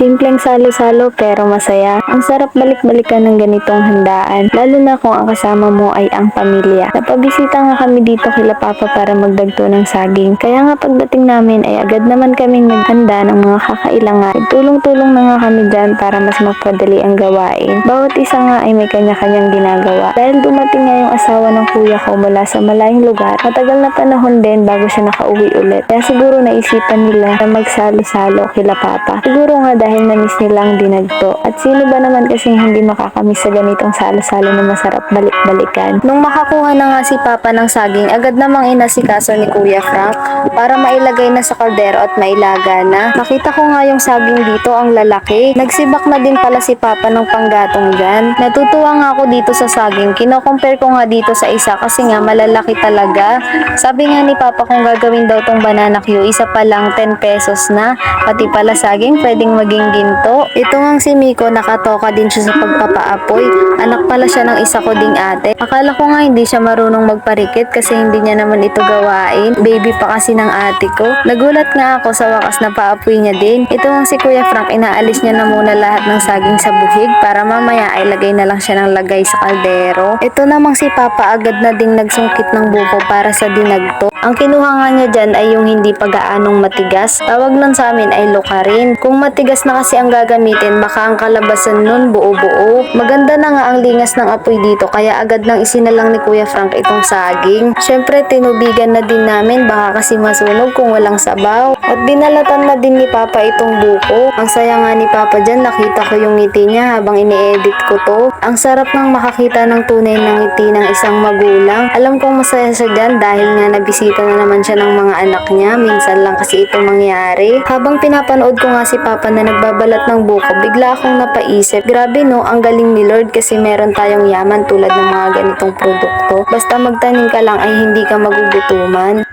Simpleng salo-salo pero masaya. Ang sarap balik-balikan ng ganitong handaan, lalo na kung ang kasama mo ay ang pamilya. Napabisita nga kami dito kila Papa para magdagto ng saging. Kaya nga pagdating namin ay agad naman kaming naghanda ng mga kakailangan. Tulong-tulong na nga kami dyan para mas mapadali ang gawain. Bawat isa nga ay may kanya-kanyang ginagawa. Dahil dumating nga yung asawa ng kuya ko mula sa malayong lugar, matagal na panahon din bago siya nakauwi ulit. Kaya siguro naisipan nila na magsalo-salo kila Papa. Siguro nga dahil na-miss nilang dinagto. At sino ba naman kasing hindi makakamiss sa ganitong salo-salo na masarap balik-balikan. Nung makakuha na nga si Papa ng saging, agad namang inasikaso ni Kuya Frank para mailagay na sa kaldero at mailaga na. Nakita ko nga yung saging dito, ang lalaki. Nagsibak na din pala si Papa ng panggatong dyan. Natutuwa nga ako dito sa saging. Kino-compare ko nga dito sa isa kasi nga malalaki talaga. Sabi nga ni Papa kung gagawin daw tong banana Q, isa pa lang 10 pesos na. Pati pala saging pwedeng maging ginto. Ito nga si Miko, nakatoka din siya sa pagpapaapoy. Anak pala siya ng isa ko ding ate. Akala ko nga hindi siya marunong magparikit kasi hindi niya naman ito gawain. Baby pa kasi ng ate ko. Nagulat nga ako sa wakas na paapoy niya din. Ito nga si Kuya Frank, inaalis niya na muna lahat ng saging sa buhig para mamaya ay lagay na lang siya ng lagay sa kaldero. Ito namang si Papa agad na ding nagsungkit ng buko para sa dinagto. Ang kinuha nga niya dyan ay yung hindi pagaanong matigas. Tawag nun sa amin ay lokarin. Kung matigas na kasi ang gagamitin, baka ang kalabasan nun buo-buo. Maganda na nga ang lingas ng apoy dito kaya agad nang isinalang ni Kuya Frank itong saging. Syempre tinubigan na din namin, baka kasi masunog kung walang sabaw. At binalatan na din ni Papa itong buko. Ang saya nga ni Papa dyan, nakita ko yung ngiti niya habang ini-edit ko to. Ang sarap nang makakita ng tunay ng ngiti ng isang magulang. Alam kong masaya siya dyan dahil nga nabisita na naman siya ng mga anak niya. Minsan lang kasi ito mangyari. Habang pinapanood ko nga si Papa na nagbabalat ng buko, bigla akong napaisip, grabe no, ang galing ni Lord kasi meron tayong yaman tulad ng mga ganitong produkto. Basta magtanim ka lang ay hindi ka magugutuman.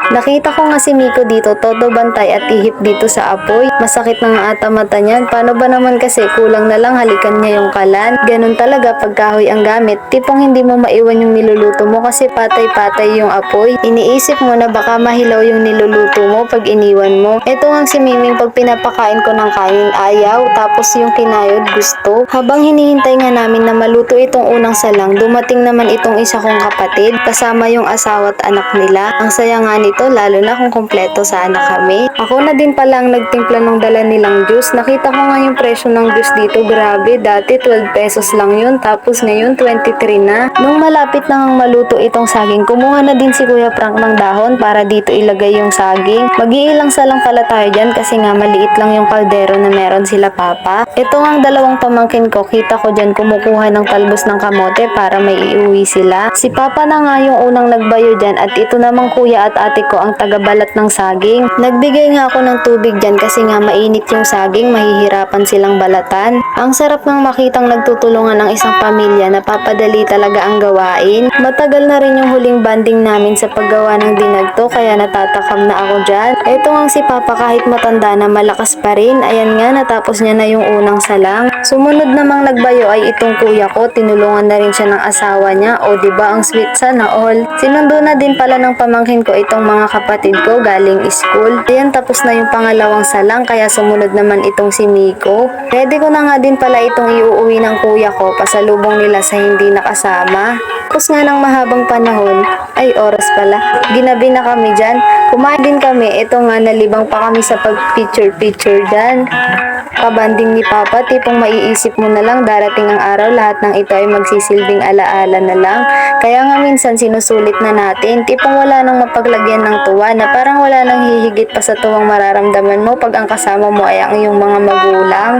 Nakita ko nga si Miko dito, todo bantay at ihip dito sa apoy. Masakit na nga ata mata niyan. Paano ba naman kasi, kulang na lang halikan niya yung kalan. Ganun talaga pag kahoy ang gamit. Tipong hindi mo maiwan yung niluluto mo kasi patay-patay yung apoy. Iniisip mo na baka mahilaw yung niluluto mo pag iniwan mo. Ito nga si Miming, pag pinapakain ko ng kanin, ayaw. Tapos yung kinayod, gusto. Habang hinihintay nga namin na maluto itong unang salang, dumating naman itong isa kong kapatid, kasama yung asawa at anak nila. Ang saya nga nito, lalo na kung kompleto sana kami. Ako na din palang nagtimpla ng dala nilang juice. Nakita ko nga yung presyo ng juice dito, grabe. Dati 12 pesos lang yun, tapos ngayon 23 na. Nung malapit na ngang maluto itong saging, kumuha na din si Kuya Frank ng dahon para dito ilagay yung saging. Mag-iilang salang pala tayo dyan kasi nga maliit lang yung kaldero na meron sila Papa. Ito nga ang dalawang pamangkin ko, kita ko dyan kumukuha ng talbos ng kamote para may iuwi sila. Si Papa na nga yung unang nagbayo dyan at ito namang kuya at ate ko ang tagabalat ng saging. Nagbigay nga ako ng tubig dyan kasi nga mainit yung saging, mahihirapan silang balatan. Ang sarap ng makitang nagtutulungan ng isang pamilya, napapadali talaga ang gawain. Matagal na rin yung huling banding namin sa paggawa ng dinagto kaya natatakam na ako dyan. Ito nga si Papa kahit matanda na malakas pa rin. Ayan nga, natapos niya na yung unang salang. Sumunod namang nagbayo ay itong kuya ko, tinulungan na rin siya ng asawa niya. O diba ang sweet sana all. Sinundo na din pala ng pamangkin ko itong mga kapatid ko galing school. Ayan, tapos na yung pangalawang salang kaya sumunod naman itong si Miko. Ready ko na nga din pala itong iuuwi ng kuya ko, pasalubong nila sa hindi nakasama. Tapos nga ng mahabang panahon, ay oras pala, ginabi na kami dyan. Kumain din kami, ito nga nalibang pa kami sa pag-picture dyan. Kabanding ni Papa, tipong maiisip mo na lang darating ang araw, lahat ng ito ay magsisilbing alaala na lang. Kaya nga minsan sinusulit na natin, tipong wala nang mapaglagyan ng tuwa na parang wala nang hihigit pa sa tuwang mararamdaman mo pag ang kasama mo ay ang iyong mga magulang.